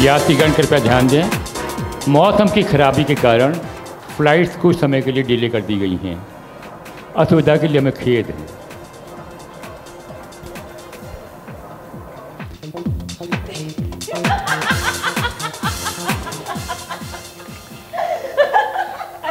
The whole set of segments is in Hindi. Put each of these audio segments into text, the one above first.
यात्रीगण कृपया ध्यान दें, मौसम की खराबी के कारण फ्लाइट्स कुछ समय के लिए डिले कर दी गई हैं। असुविधा के लिए हमें खेद है।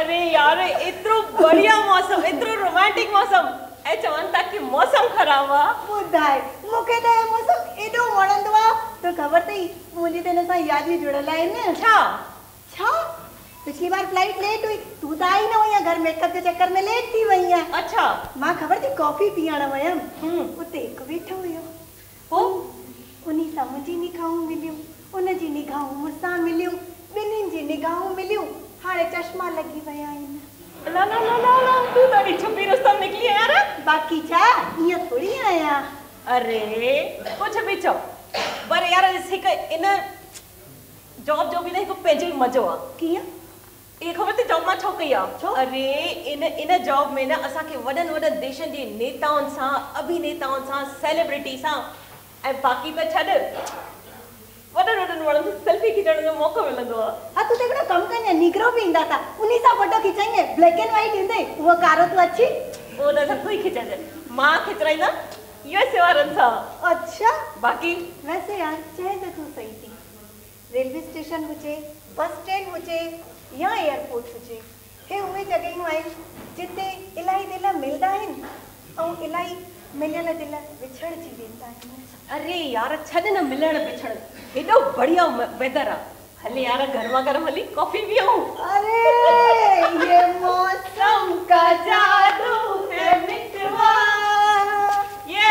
अरे यार, इतनो बढ़िया मौसम, इतनो रोमांटिक मौसम, ए चवन तक की मौसम खराब आ बुधाए मुके तो ये मौसम एडो वणंदो आ तो खबर थई मुंजी तेने सा याद ही जुड़ल है ने। छा पिछली बार फ्लाइट लेट हुई, तू तो आई ना वही घर मेकअप के चक्कर में लेट थी वही है। अच्छा मां खबर थी कॉफी पियाण वयम उते एक बैठो हुयो ओ उनी सा मुंजी निगाहूं मिलियो, उन जी निगाहूं मुसा मिलियो, बिन्हिन जी निगाहूं मिलियो, हाणे चश्मा लगी वया आइन। ला ला ला ला ला, तू तारी छुपी रुस्तम निकली है यार। बाकी छा ये थोड़ी आया। अरे कुछ भी चो पर यार हिक इन जॉब जो भी नहीं को पेजे मजो आ किया ये खबर थी जॉब मां छो कई आ। अरे इन जॉब में ना असा के वडन वडन देशन जे नेताउन सा, अभिनेताउन सा, सेलिब्रिटी सा ए बाकी तो छड वडन वडन वडन सेल्फी खिचण जो मौको मिलंदो आ। हां तू देखो कम कने निग्रो भी इंदा था उन्हीं सा फोटो खिचाएंगे ब्लैक एंड व्हाइट इंदे वो कारो तो अच्छी वो ना सब कोई खिचा दे मां खिचराई ना यूएस वारन सा। अच्छा बाकी वैसे यार चाहे तो तू सही थी, रेलवे स्टेशन हुजे, बस स्टैंड हुजे या एयरपोर्ट हुजे, हे उहे जगहूं आहिनि जिते इलाही दिल मिलदा आहिनि ऐं इलाही मिलियल दिल विछड़जी वेंदा आहिनि। अरे यार छद न मिलण बिछड़ एडो बढ़िया वेदर आ हले यार गरमा गरम हली कॉफी भी आऊं। अरे ये मौसम का जादू है मितवा ये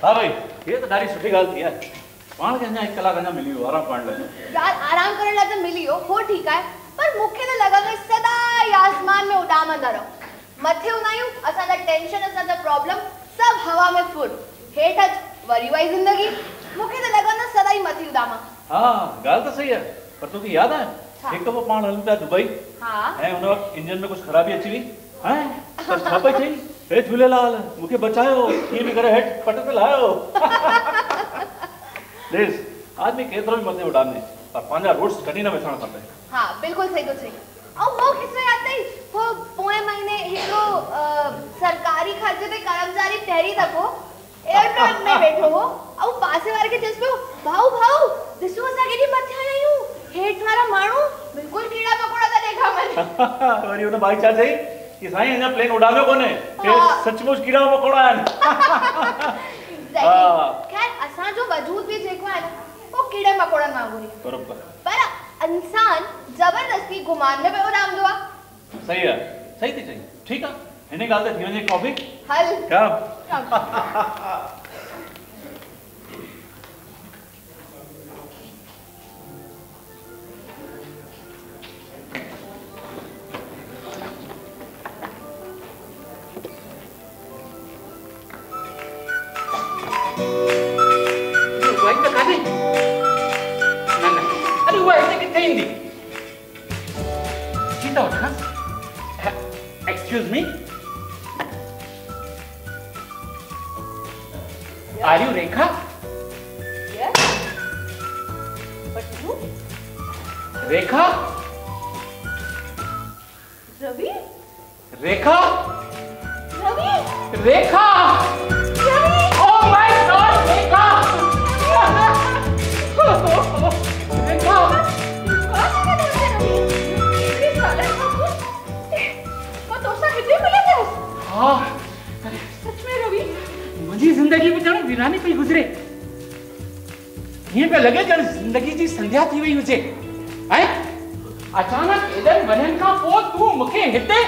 हाँ भाई ये तो ॾाढी सुठी ॻाल्हि थी आहे। पाण खे अञा 1 कलाक अञा मिली वियो आराम करण लाइ। यार आराम करण लाइ त मिली हो ठीक आहे पर मूंखे त लॻंदो सदा आसमान में उॾामंदा रहो। मथे हूंदा आहियूं असांजा टेंशन असांजा प्रॉब्लम सभु हवा में फुल हेठि अच वरी वाई ज़िंदगी मूंखे त लॻंदो सदा ई मथे उॾामां। हाँ ॻाल्हि त सही आहे पर तोखे यादि आहे हिकु दफ़ो पाण हलूं पिया दुबई ऐं हुन वक़्तु इंजन में कुझु ख़राबी अची वई हैं त छा पई चई हे झूलेलाल मूंखे बचायो कीअं बि करे हेठि पट ते लाहियो। ॾिस आदमी केतिरो बि मथे उॾामे पर पंहिंजा रूट्स कॾहिं न विसरणु खपे। हाँ बिल्कुल सही तो सही और वो किसने याद थई वो पोए महीने हिकड़ो सरकारी खर्चे पे कर्मचारी पहिरी दफ़ो एयरपोर्ट में बैठो हो और पासे वारे के चस पे भाऊ भाऊ दिसो असा केडी मथे आयूं हेठ वाला माण्हू बिल्कुल कीड़ा मकोड़ा ता देखा मन। वरी उन भाई छा चई कि साईं अञा प्लेन उॾामियो कोन्हे के सचमुच कीड़ा मकोड़ा आहिनि। खैर असां जो वजूद भी जेको आहे वो कीड़े मकोड़न वांगुर ही बरोबर पर इंसान जबरदस्ती गुमान में उड़ामदो आ। सही है सही थी चई ठीक है हिन ॻाल्हि ते थी वञे कॉफी हल कम Excuse me? Are you Rekha? Yes. But you? Rekha? Ravi? Rekha? Ravi? Rekha? Ravi? Oh my God, Rekha! Rekha! हाँ सच में रवि मुझी जिंदगी में ॼण वीरानी पई गुज़रे हीअं पियो लॻे ॼण जिंदगी जी संध्या थी वई हुजे ऐं अचानक एॾनि वरनि खां पोइ तूं मूंखे हिते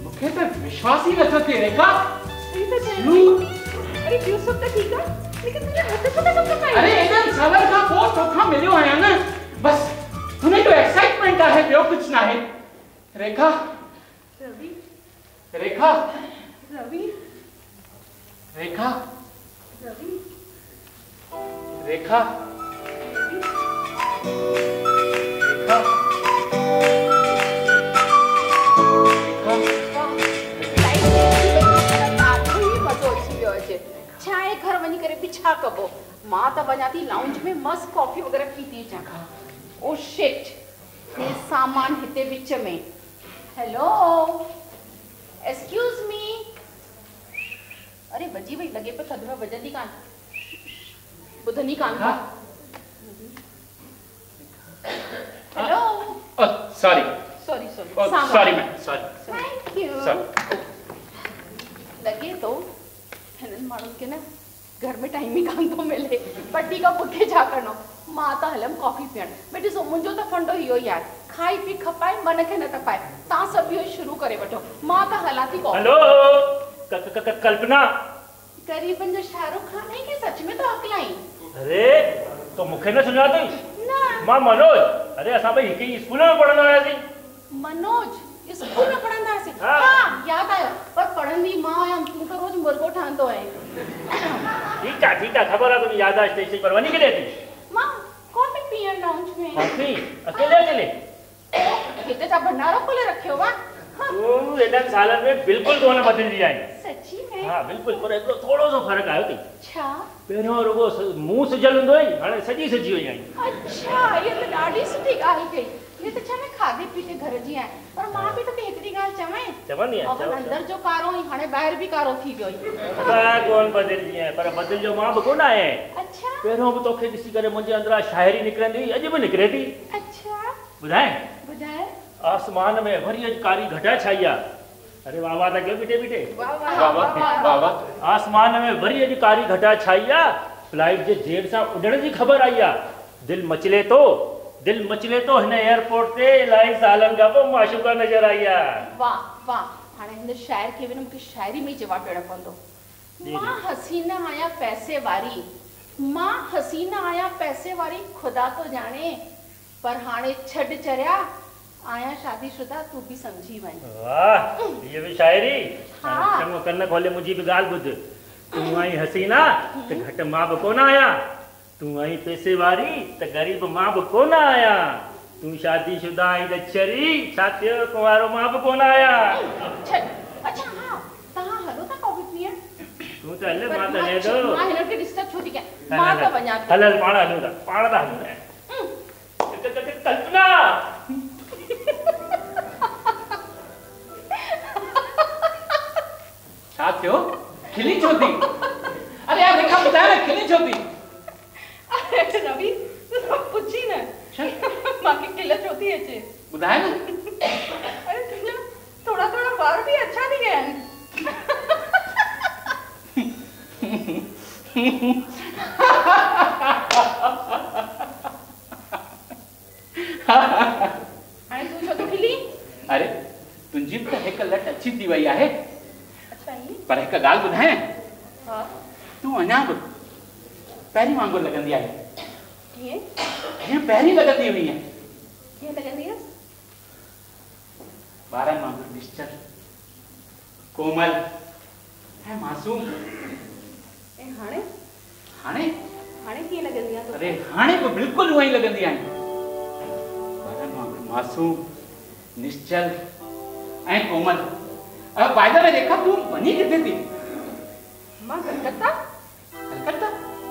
मूंखे त विश्वास ई नथो थिए रेखा। सही तो चई अरे क्यों सब तो ठीक है लेकिन तुझे हद पता कब तक आई। अरे एॾनि सवर खां पोइ तोखां मिलियो आहियां न बस हुन जो एक्साइटमेंट आहे ॿियो कुझु न आहे। रेखा रवि रेखा रवि रेखा रवि रेखा रेखा छा कबो मां त वञा थी लाउंज में मस्त कॉफी वगैरह पीती अचां। ओ शिट, ये सामान हिते विच में। Hello excuse me. अरे बजी वई, लगे पे थधि में वजंदी कान, ॿुधंदी कान का। Hello sorry sorry sorry sorry ma'am sorry. Thank you. लगे तो हिननि माण्हुनि खे न घर में टाइम ही कान थो मिले, पर ठीकु आहे, मूंखे छा करिणो, मां त हलमि कॉफ़ी पीअण। भई ॾिसो मुंहिंजो त फंडो इहो ई आहे, खाई पी खपाए मन खे न तपाए। तव्हां सभु इहो शुरू करे वठो, मां त हलां थी कॉफ़ी। हेलो कल्पना, ग़रीबनि जो शाहरुख खान है कि सच में तो अकलाई? अरे तो मूंखे न सुञा अथई? न मां मनोज। अरे असां ॿई हिकु ई स्कूल में पढ़ंदा हुआसीं। मनोज स्कूल में पढ़ंदा हुआसीं? हाँ। हाँ याद आयो, पर पढ़ंदी मां आयमि, तूं त रोज़ मुर्गो ठहंदो आहे। ठीक है खबर है, तुम याददाश्त तेज पर वनी के लिए थी मां कॉफी पीअण लाउंज में। कॉफी अकेले हिते छा भंडारो खोले रखियो वा? तू एडन सालन में बिल्कुल कोन बदलजी आई। सच्ची में? हां बिल्कुल, पर एकड़ो थोड़ो सो फर्क आयो थी। छा? पहिरियों रुगो मुंह सजल हूंदो हुई, हाणे सजी सजी वई आई। अच्छा, ये तो ॾाढी सुठी ॻाल्हि कई। ये तो छा न खाधे पीते घर जी आहे, पर मां बि तोखे हिकिड़ी ॻाल्हि चवंदी और अंदर जो कारो ई हाणे ॿाहिरि बि कारो थी वियो। कोन बदलजी आहे, पर बदलजो मां बि कोन आए। अच्छा, पहिरियों बि तोखे ॾिसी करे मुंहिंजे अंदरां शाइरी निकिरंदी, अॼु बि निकिरे थी। अच्छा ॿुधाए ॿुधाए। आसमान में वरी अॼु कारी घटा छाई आहे। अरे वाह वाह, था कयो बीठे बीठे। वाह वाह वाह वाह। आसमान में वरी अॼु कारी घटा छाई आहे, फ्लाइट जे देर सां उॾण जी ख़बर आई आहे। दिल मचले तो हिन एयरपोर्ट ते इलाही सालनि खां पोइ माशूका नज़र आई आहे। वाह वाह, हाणे हिन शाइर खे बि न मूंखे शाइरी में ई जवाबु ॾियणो पवंदो। मां हसीना आहियां पैसे वारी, मां हसीना आहियां पैसे वारी, ख़ुदा तो जाने, पर हाणे छॾ चरिया आया शादीशुदा, तू भी समझी वञ। वाह, ये भी शायरी। हाँ। चङो कन खोले मुंहिंजी बि ॻाल्हि ॿुध। तूं आई हसीना त घटि मां बि कोन आहियां, तूं आई पैसे वारी त ग़रीब मां बि कोन आहियां, तूं शादीशुदा आई त छरी, छा थियो कुंवारो मां बि कोन आहियां। अच्छा हाँ, तव्हां हलो था कॉफी पीअण? तूं त हल, मां त हले थो। मां हिन खे डिस्टर्ब छो थी कयां, मां त वञां थी। हल पाण हलूं था, पाण था हलूं। कल्पना छा थियो? खिली छो थी? अरे यार रेखा ॿुधाए न, खिली छो थी? अरे रवि, तू पुछी न मांखे खिल छो थी अचे? ॿुधाए न। अरे तुंहिंजा थोड़ा थोड़ा वार बि अच्छा थी विया आहिनि। हाणे तूं छो थो खिली? अरे तुंहिंजी बि त हिकु लट अची थी वई आहे, अच्छा ईअं? पर हिकु ॻाल्हि ॿुधाए, हा तूं अञा बि पहिरीं वांगुरु लॻंदी आहे। कीअं? कीअं पहिरीं लॻंदी हुई आहे? कीअं लॻंदी आहे? ॿारनि वांगुरु निश्चल, कोमल ऐं मासूम। ऐं हाणे? हाणे हाणे कीअं लॻंदी आहे? अरे हाणे बि बिल्कुलु उहा ई लॻंदी आहे, ॿारनि वांगुरु मासूम, निश्चल ऐं कोमल। बाय द वे रेखा, तूं वञी किथे थी? मां कलकत्ता। कलकत्ता?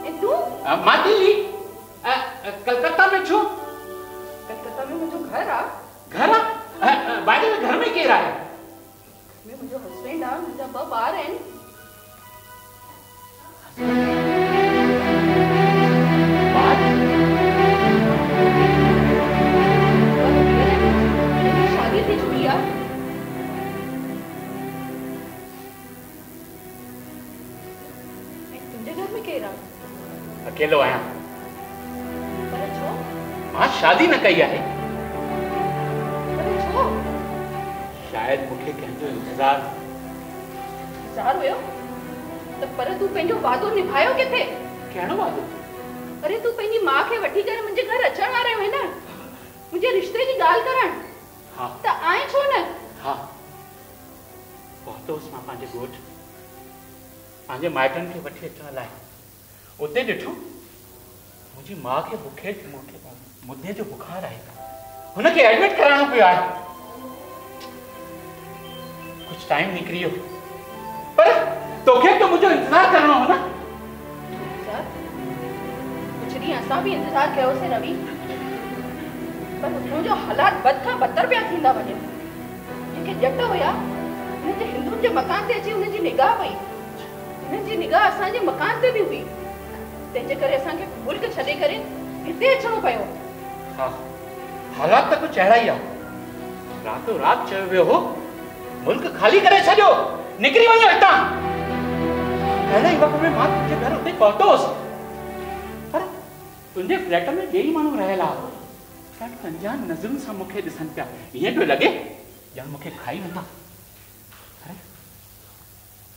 ऐं तूं? मां दिल्ली। कलकत्ता में छो? कलकत्ता में मुंहिंजो घर आहे। घर आहे? बाय द वे घर में केरु आहे? घर में मुंहिंजो हस्बैंड आहे, मुंहिंजा 2 ॿार आहिनि। शादी थी चुकी आहे। तुंहिंजे घर में केरु आहे? अकेलो आहियां। पर छो? मां शादी न कई आहे। पर छो? शायदि मूंखे कंहिंजो इंतज़ार हुयो। त पर तूं पंहिंजो वादो निभायो किथे? कहिड़ो वादो? अरे तूं पंहिंजी मां खे वठी करे मुंहिंजे घर अचण वारे हुई न, मुंहिंजे रिश्ते जी ॻाल्हि करण। हाँ। त आए छो न? हाँ, पहुतोसि मां पंहिंजे ॻोठ, पंहिंजे माइटनि खे वठी अचण लाइ। उते ॾिठो मुंहिंजी माउ खे मुदे जो बुखार आहे, हुनखे एडमिट कराइणो पियो आहे। कुछ टाइम निकिरी वियो, पर तोखे तो मुझे इंतजार करना हो ना। इंतजार? जी असां भी इंतजार कयो से रवि, पर उतो जो हालात बद खां बदतर पिया थींदा वञनि। जेके जट हुया उन्हनि जे हिंदुनि जे मकान ते अची उन्हनि जी निगाह पई, उन्हनि जी निगाह असांजे मकान ते बि हुई, तंहिंजे करे असांखे मुल्क छॾे करे हिते अचणो पियो। हाँ, हालात त कुछ अहिड़ा ई आहे। रातो रात चयो वियो हो मुल्क खाली करे छॾियो, निकिरी वञो हितां। अहिड़े ई वक़्त में मां तुंहिंजे घर उते पहुतोसि, पर तुंहिंजे फ्लैट में ॿई माण्हू रहियल आहे। फ्लैट अंजान नज़रुनि सां मूंखे ॾिसनि पिया, ईअं पियो लॻे ॼण मूंखे खाई वेंदा। अरे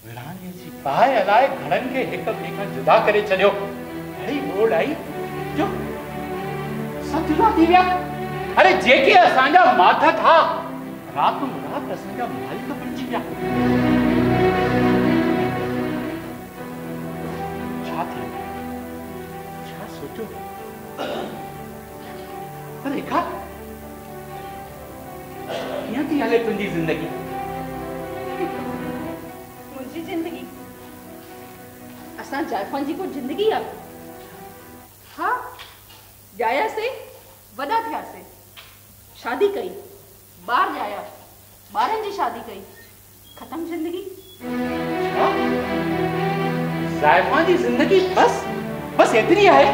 विरहाङे जी पाए अलाए घणनि खे हिक ॿिए खां जुदा करे छॾियो। अहिड़ी ॿोड़ आई जो सभु जुदा थी विया। अरे जेके असांजा माथ था रातों रात असांजा मालिक बणिजी विया। छा थियो, छा सोचो? अरे रेखा कीअं थी हले तुंहिंजी ज़िंदगी? मुंहिंजी ज़िंदगी असां जाइफ़ां जी को ज़िंदगी आहे? हाँ, जायासीं, वॾा थियासीं, शादी कई, ॿार जाया, ॿारनि जी शादी कई, ख़तम ज़िंदगी। जाइफ़ां जी ज़िंदगी बस एतिरी आहे?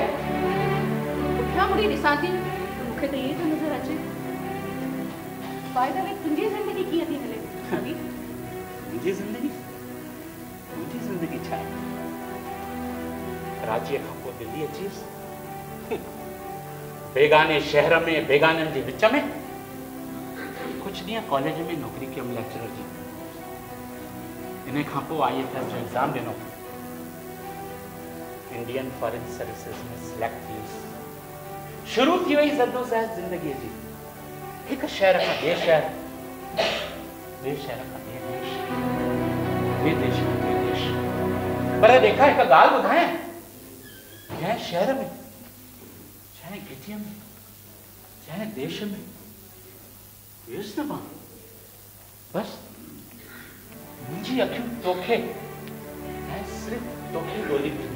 पुठियां मुड़ी ॾिसां थी मूंखे त इहे थो नज़र अचे। फ़ाइदा में तुंहिंजी ज़िंदगी कीअं थी हले रवि? मुंहिंजी ज़िंदगी छा आहे? कराचीअ खां पोइ दिल्ली अचीसि, बेगाने शहर में बेगाननि जे विच में कुछ ॾींहं कॉलेज में नौकरी कयमि लेक्चरर जी। इन खां पोइ IFS जो एग्ज़ाम ॾिनो, इंडियन फॉरेन सर्विसेज में सिलेक्ट थी वियुसि। शुरू थी वई जद्दोजहद ज़िंदगीअ जी, हिकु शहर खां ॿिए शहर, ॿिए शहर खां ॿिए देश, ॿिए देश खां ॿिए देश। पर देखा हिकु ॻाल्हि ॿुधायां, जंहिं शहर में, जंहिं गिटीअ में, जंहिं देश में वियुसि न मां, बसि मुंहिंजी अखियूं तोखे ऐं सिर्फ़ु तोखे ॻोल्हींदियूं।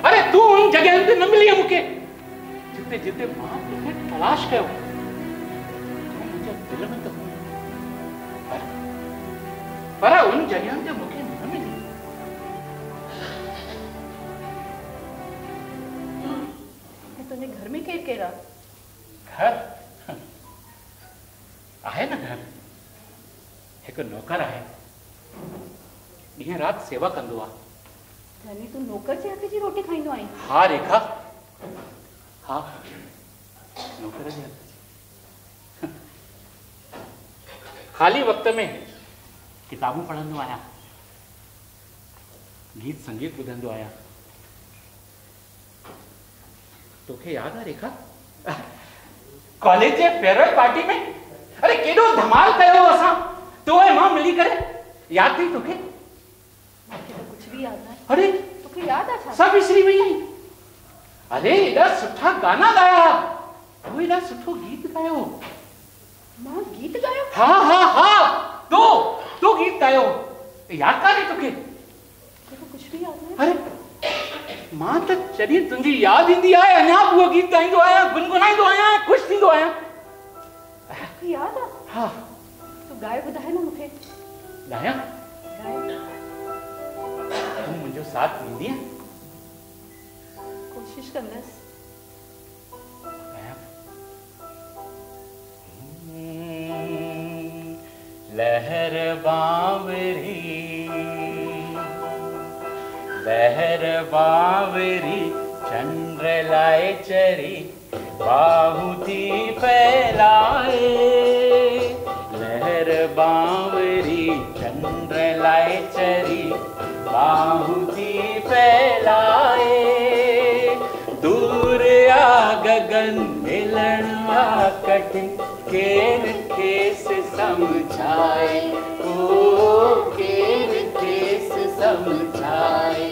अरे तूं उन जॻहियुनि ते न मिली मूंखे जिते जिते मां तोखे तलाश कयो। तूं मुंहिंजे दिलि में त हुई, पर उन जॻहियुनि ते मूंखे न मिली। तुंहिंजे घर में केरु केरु आहे? घर आहे न, घर हिकु नौकर आहे, ॾींहं राति सेवा कंदो आहे। यानी तूं नौकर जे हथ जी रोटी खाईंदो आहीं? हाँ रेखा, हाँ, नौकर जे हथ जी। खाली वक्त में किताबूं पढ़ंदो आहियां, गीत संगीत ॿुधंदो आहियां। तोखे यादि आहे रेखा, कॉलेज जे फेयरवेल पार्टी में अरे केॾो धमाल कयो असां तो ऐं मां मिली करे, यादि अथई तोखे? मूंखे त कुझु बि यादि न आहे। अरे तोखे यादि आहे छा? सभु विसरी वई आहीं। अरे एॾा सुठा गाना गाया, तो एॾा सुठो गीत गायो। मां गीत गायो? हाँ हाँ हाँ, तो गीत गायो, यादि कान्हे तोखे? कुझु बि यादि न आहे। अरे मां त जॾहिं तुंहिंजी यादि ईंदी आहे अञा बि उहो गीत ॻाईंदो आहियां, गुनगुनाईंदो आहियां, ख़ुशि थींदो आहियां। तोखे यादि आहे? हाँ। तूं ॻाए ॿुधाए न मूंखे। ॻायां? ॻाए। तूं मुंहिंजो साथ ॾींदीअं? कोशिशि कंदसि। लहर बावरी चंद्र लाए चरी बाहु थी फैलाए। लहर बावरी चंद्र लाए चरी बाहु थी फैलाए। दूर आ गगन मिलन आ कठिन केर केस समझाए, ओ केर केस समझाए।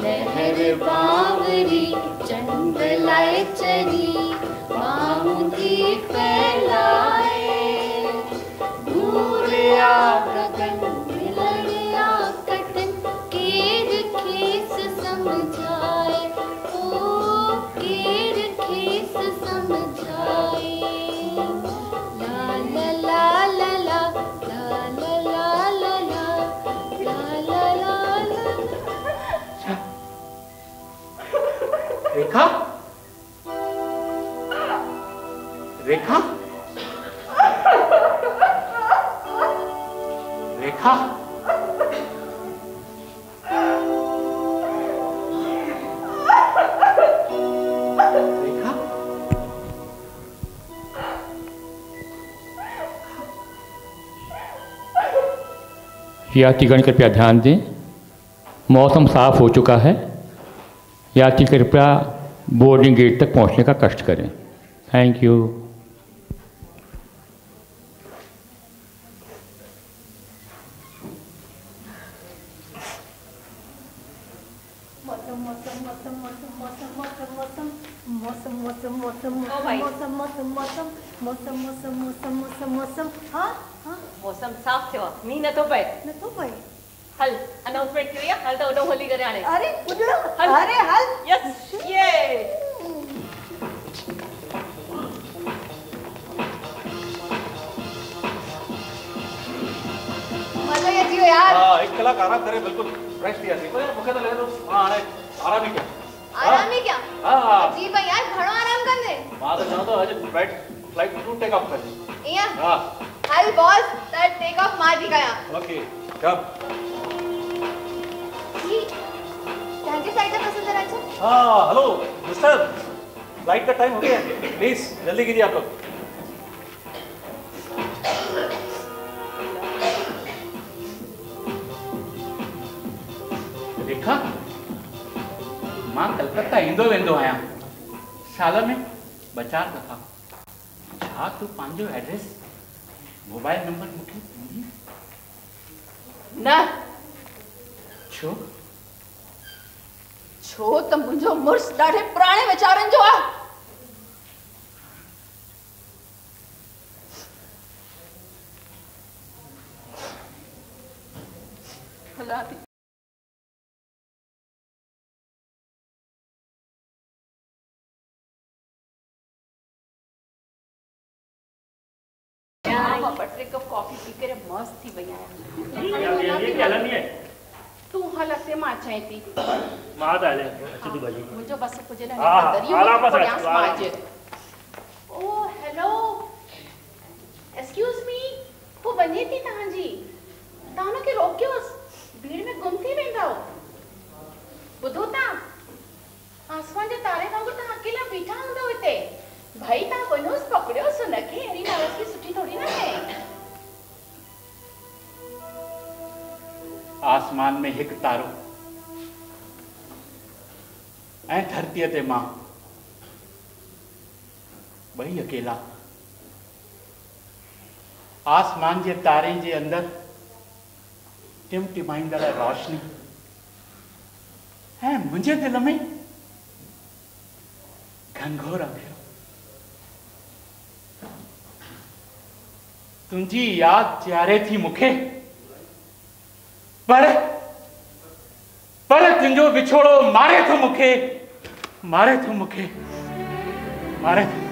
लहर बावरी चंद्र लाए चरी बाहु थी फैलाए। दूर आ गगन मिलन आ कठिन केर केस समझाए, ओ रेखा, रेखा, रेखा, यात्रीगण कृपया ध्यान दें, मौसम साफ हो चुका है। यात्री कृपया बोर्डिंग गेट तक पहुंचने का कष्ट करें। Thank you. मौसम साफ थियो, मींहुं नथो पए। हल अनाउंसमेंट करिए, हल तो ओडो होली करे हाणे। अरे ॿुधो, हल। अरे हल। यस ये मज़ो ही अची वियो यार। हां, 1 कलाक आराम करे, बिल्कुल फ्रेश थी आसी। पर मूंखे त लॻे थो हाणे आराम ई कयां। आराम ही क्या? हां जी भाई यार घणो आराम कंदे? मां त चवां थो अॼु फ्लाइट टू टेक ऑफ करे। इया हां हल बॉस त टेक ऑफ मां थी कयां। ओके कम। जी तव्हांजी फ्लाइट जो पैसेंजर अचे? हाँ हेलो मिस्टर, फ्लाइट का टाइम हो गया है, प्लीज जल्दी कीजिए आप लोग। रेखा, मां कलकत्ता ईंदो वेंदो आहियां, साल में 2-4 दफ़ा। छा तूं पंहिंजो एड्रेस मोबाइल नंबर मूंखे ॾींदी? न छो? छो त मुंहिंजो मुड़ुस ॾाढे पुराणे वीचारनि जो आहे। हलां थी। टे कप कॉफी पी करे मस्त थी वई आहियां। तूं हल असे मां अचां थी। मां त हले अचे थी भाॼी। मुंहिंजो बस कुझु न हा, आराम सां अच, समाज। ओ हेलो एक्सक्यूज़ मी, वो वञे थी तव्हांजी, तव्हां हुनखे रोकियोसि, भीड़ में गुम थी वेंदव। ॿुधो था, आसमान जे तारे वांगुरु तव्हां अकेला बीठा हूंदव हिते। भाई तव्हां वञोसि पकड़ियोसि हुनखे, अहिड़ी नाराज़गी सुठी थोड़ी न आहे। आसमान में हिकु तारो ऐं धरतीअ ते मां, ॿई अकेला। आसमान जे तारे जे अंदरि टिमटिमाईंदड़ रोशनी ऐं मुंहिंजे दिलि में घनघोर अंधेरो। तुंहिंजी यादि ॾियारे थी मूंखे, पर तुंहिंजो विछोड़ो मारे थो मूंखे, मारे थो मूंखे, मारे थो।